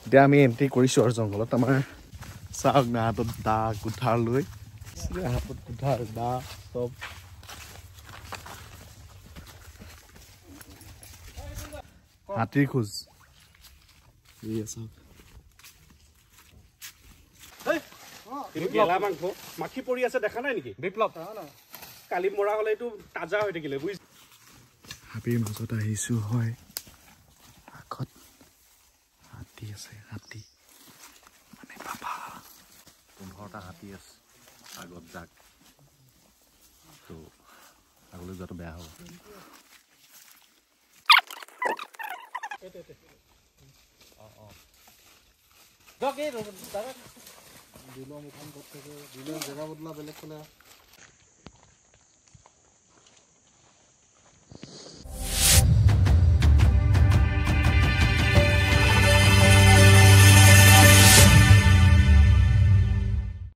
এতিয়া আমি এণ্ট্ৰি কৰিছোঁ আৰু জংঘলত আমাৰ চাওক না হাতত দা কুঠাৰ লৈ হাতত কুঠাৰ দা চব হাতীৰ খোজ মাখি পৰি আছে দেখা নাই নেকি বিপ্লৱ কালি মৰা হলে এইটো তাজা হৈ থাকিলে বুজিছে হাতীৰ মাজত আহিছো হয় আগত হাতী আছে হাতী মানে বাবা 15টা হাতী আছে আগত যাক তো আগলৈ যোৱাটো বেয়া হ'ব দিলৰ মুখন ক'ত থাকে দিলৰ জেগা বদলা বেলেগ ফালে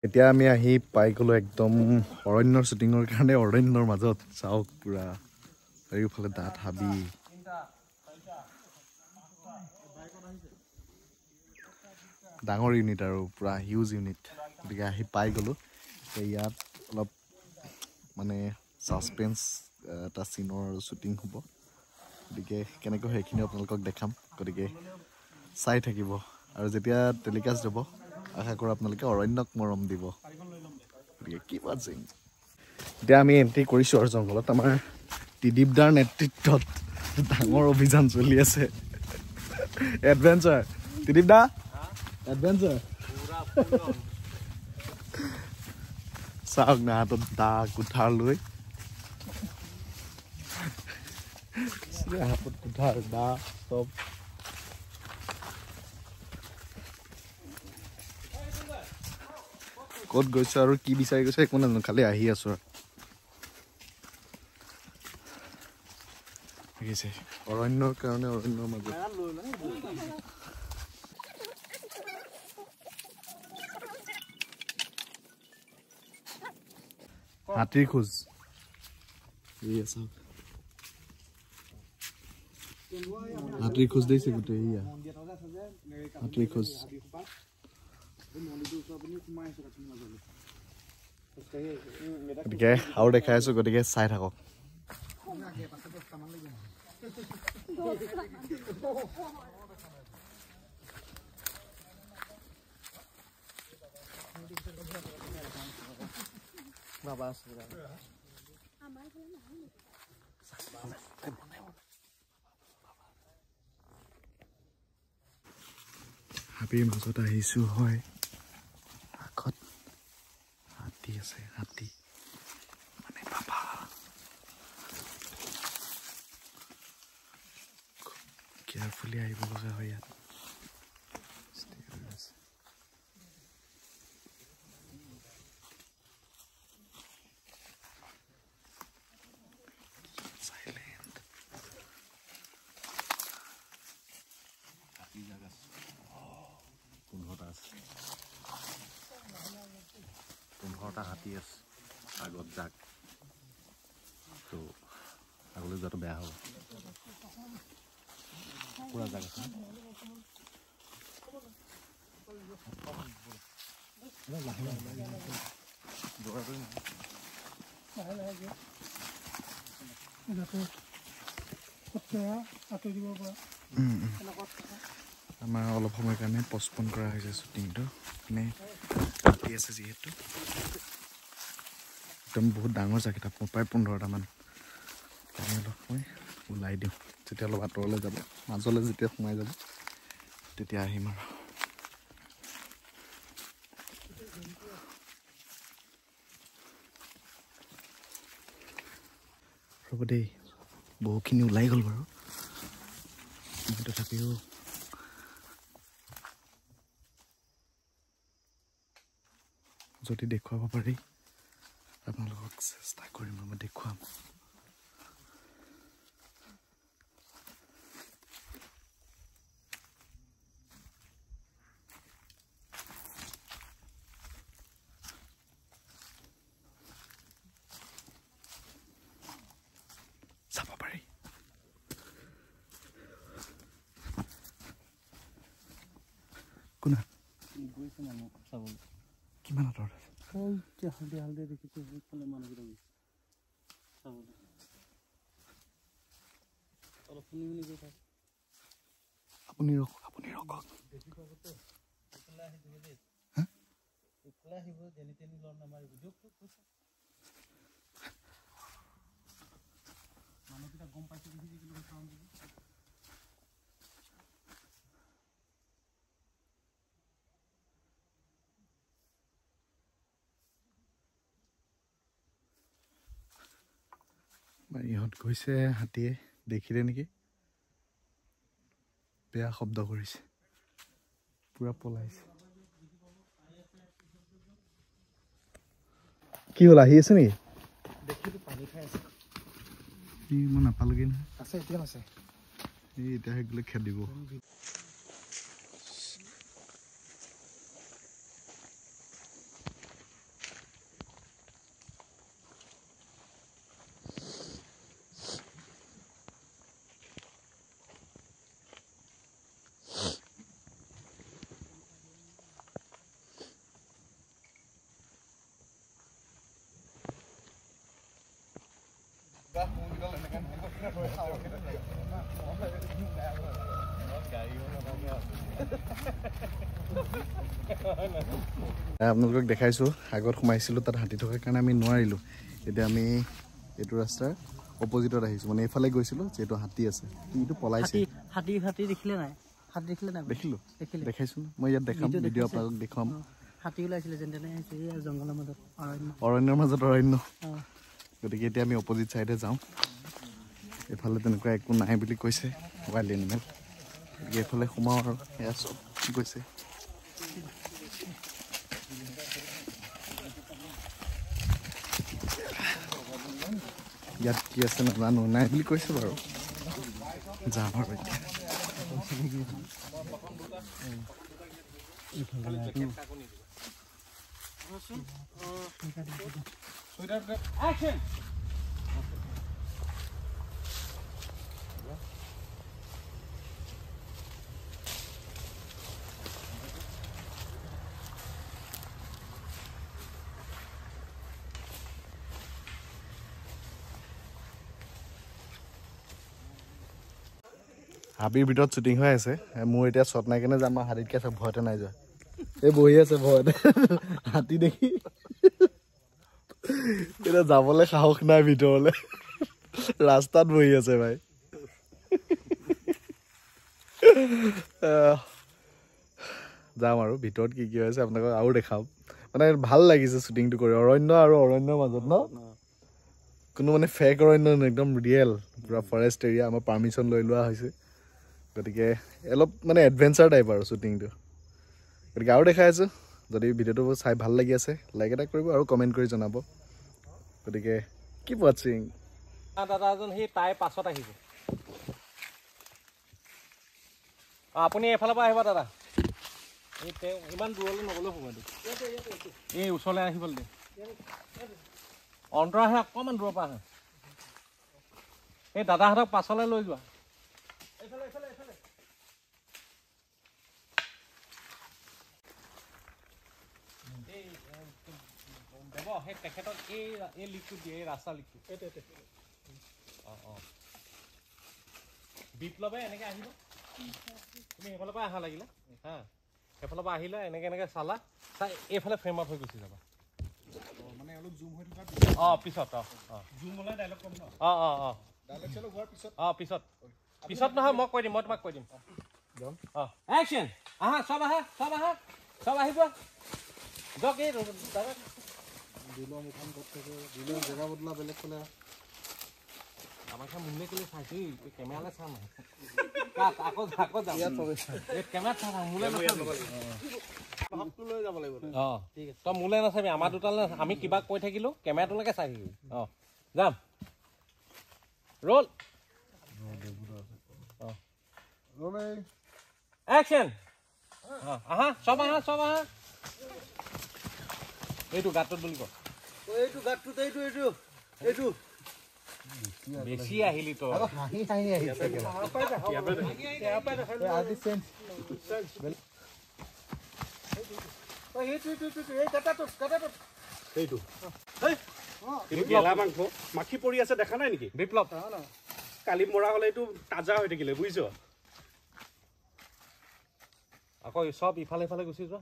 এতিয়া আমি আহি পাই গ'লো একদম অৰণ্যৰ শ্বুটিঙৰ কাৰণে অৰণ্যৰ মাজত চাওক পুৰা চাৰিওফালে দাঁত হাবি ডাঙৰ ইউনিট আৰু পুৰা হিউজ ইউনিট গতিকে আহি পাই গ'লোঁ ইয়াত অলপ মানে ছাছপেন্স এটা চিনৰ শ্বুটিং হ'ব গতিকে কেনেকৈ সেইখিনি আপোনালোকক দেখাম গতিকে চাই থাকিব আৰু যেতিয়া টেলিকাষ্ট হ'ব আশা কৰোঁ আপোনালোকে অৰণ্যক মৰম দিব গতিকে কি বাজিং এতিয়া আমি এণ্ট্ৰি কৰিছোঁ আৰু জংঘলত আমাৰ ত্ৰিদীপদাৰ নেতৃত্বত ডাঙৰ অভিযান চলি আছে এডভেঞ্চাৰ ত্ৰিদীপদা এডভেঞ্চাৰ চাওক না হাতত দা কুঠাৰ লৈ হাতত কুঠাৰ দা চব ক'ত গৈছো আৰু কি বিচাৰি গৈছে একো নাজানো খালি আহি আছো আৰু দেখিছে অৰণ্যৰ কাৰণে অৰণ্যৰ মাজত হাতীৰ খোজ হাতীৰ খোজ দিছে গোটেই এয়া হাতীৰ খোজ গতিকে আৰু দেখাই আছো গতিকে চাই থাকক হাতীৰ মাজত আহিছো হয় আগত হাতী আছে হাতী মানে বাবা কেয়াৰফুলি আহিব লগা হয় ইয়াত পোন্ধৰটা হাতী আছে আগত যাক তো আগলৈ যোৱাটো বেয়া হ'ব পুৰা জাগা আছে আমাৰ অলপ সময়ৰ কাৰণে পষ্টপন কৰা হৈছে শ্বুটিংটো মানে হাতী আছে যিহেতু একদম বহুত ডাঙৰ জেগা প্ৰায় 15টামান অলপ মই ওলাই দিওঁ যেতিয়া অলপ আঁতৰলৈ যাব মাজলৈ যেতিয়া সোমাই যাব তেতিয়া আহিম আৰু ৰ'ব দেই বহুখিনি ওলাই গ'ল বাৰু তথাপিও যদি দেখুৱাব পাৰি আপোনালোকক চেষ্টা কৰিম মই দেখুৱাম চাব পাৰি কোনা গৈছে মানুহ চাবলৈ কিমান আঁতৰত আছে হালধীয়া দেখিছোঁ সেইফালে মানুহকেইটা গৈছে চাবলৈ অলপ শুনি শুনি গৈ থাক আপুনি ৰখক আহিব যেনি তেনি লগ নামাৰিব দিয়ক মানুহকেইটা গম পাইছে চাওঁ বুলি ইহঁত গৈছে হাতীয়ে দেখিলে নেকি বেয়া শব্দ কৰিছে পুৰা পলাইছে কি হ'ল আহি আছে নেকি দেখিলোঁ পানী খাই আছে মই নাপালোগৈ নহয় আছে এতিয়া আছে এই এতিয়াহে গ'লে খেদিব আপোনালোকক দেখাইছোঁ আগত সোমাইছিলোঁ তাত হাতী থকাৰ কাৰণে আমি নোৱাৰিলোঁ এতিয়া আমি এইটো ৰাস্তাৰ অপজিটত আহিছোঁ মানে এইফালে গৈছিলোঁ যিহেতু হাতী আছে কিন্তু পলাইছে হাতী দেখিলে নাই হাতী দেখিলে নাই দেখিলোঁ দেখাইছোঁ মই ইয়াত দেখাম ভিডিঅ' আপোনালোকক দেখুৱাম হাতী ওলাইছিলে যেন তেনে জংঘলৰ মাজত অৰণ্যৰ মাজত অৰণ্য গতিকে এতিয়া আমি অপজিট ছাইডে যাওঁ এইফালে তেনেকুৱা একো নাই বুলি কৈছে ৱাইল্ড এনিমেল গতিকে এইফালে সোমাওঁ আৰু এয়া চব গৈছে ইয়াত কি আছে নাজানো নাই বুলি কৈছে বাৰু যাম আৰু এতিয়া হাবিৰ ভিতৰত শ্বুটিং হৈ আছে মোৰ এতিয়া শ্বট নাই কেনে যাম হাতীতকৈ আছে ভয়তে নাই যোৱা এই বহি আছে ভয়তে হাতী দেখি এতিয়া যাবলৈ সাহস নাই ভিতৰলৈ ৰাস্তাত বহি আছে ভাই যাম আৰু ভিতৰত কি কি হৈছে আপোনালোকক আৰু দেখাম মানে ভাল লাগিছে শ্বুটিংটো কৰি অৰণ্য আৰু অৰণ্যৰ মাজত ন কোনো মানে ফেক অৰণ্য একদম ৰিয়েল পুৰা ফৰেষ্ট এৰিয়া আমাৰ পাৰ্মিশ্যন লৈ লোৱা হৈছে গতিকে অলপ মানে এডভেঞ্চাৰ টাইপ আৰু শ্বুটিংটো গতিকে আৰু দেখাই আছোঁ যদি ভিডিঅ'টো চাই ভাল লাগি আছে লাইক এটা কৰিব আৰু কমেণ্ট কৰি জনাব গতিকে কিপ ৱাচিং দাদা এজন সেই তাই পাছত আহিব আপুনি এফালৰ পৰা আহিব দাদা এই তেওঁ ইমান দূৰলৈ নগ'লেও হ'ব এই ওচৰলৈ আহিবলৈ দে অন্তৰ আহে অকণমান দূৰৰ পৰা আহে এই দাদাহঁতক পাছলৈ লৈ যোৱা সেই তেখেতক এই লিকটো দিয়ে এই ৰাস্তা লিকটো বিপ্লৱে এনেকৈ আহিব তুমি সেইফালৰ পৰা আহা লাগিলে হা সেইফালৰ পৰা আহিলে এনেকৈ চালা চাই এইফালে ফ্ৰেম আপ হৈ গুচি যাবা মানে অলপ জুম হৈ থকা পিছত জুম হ'লে ডাইলগ কম ন ডাইলগ চাইলগ হোৱাৰ পিছত পিছত নহয় মই কৈ দিম মই তোমাক কৈ দিম একশ্যন আহা চব আহিব যাওক এই দাদা দিলৰ মুখান ক'ত থাকে দিলৰ জেগা বদলা বেলেগ ফালে আমাৰ খান মুলে কেলে চাইছো কেমেৰালে চাম আকৌ যাম কেমেৰাত চাম মুলে লৈ যাব লাগিব ঠিক আছে তই মুলে নাচাবি আমাৰ দুটালৈ আমি কিবা কৈ থাকিলো কেমেৰাটোলৈকে চাই থাকিবি যাম ৰোল একশ্যন আহা চব আহা এইটো গাঁতটোত বুলি ক এইটো গাঁতটোত এইটো বেছি আহিলি তই এইটো এইটো গেলা মাংস মাখি পৰি আছে দেখা নাই নেকি বিপ্লৱ কালি মৰা হ'লে এইটো তাজা হৈ থাকিলে বুজিছ আকৌ চব ইফালে ইফালে গুচি যোৱা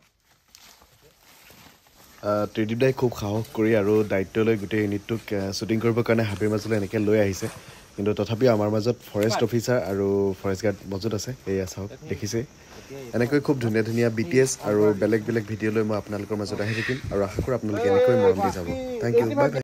ত্ৰিদীপ দাই খুব সাহস কৰি আৰু দায়িত্ব লৈ গোটেই ইউনিটটোক শ্বুটিং কৰিবৰ কাৰণে হাবিৰ মাজলৈ এনেকৈ লৈ আহিছে কিন্তু তথাপিও আমাৰ মাজত ফৰেষ্ট অফিচাৰ আৰু ফৰেষ্ট গাৰ্ড মজুত আছে এয়া চাওক দেখিছে এনেকৈ খুব ধুনীয়া ধুনীয়া BTS আৰু বেলেগ বেলেগ ভিডিঅ' লৈ মই আপোনালোকৰ মাজত আহি থাকিম আৰু আশা কৰোঁ আপোনালোকে এনেকৈ মৰম দি যাব থেংক ইউ বাই বাই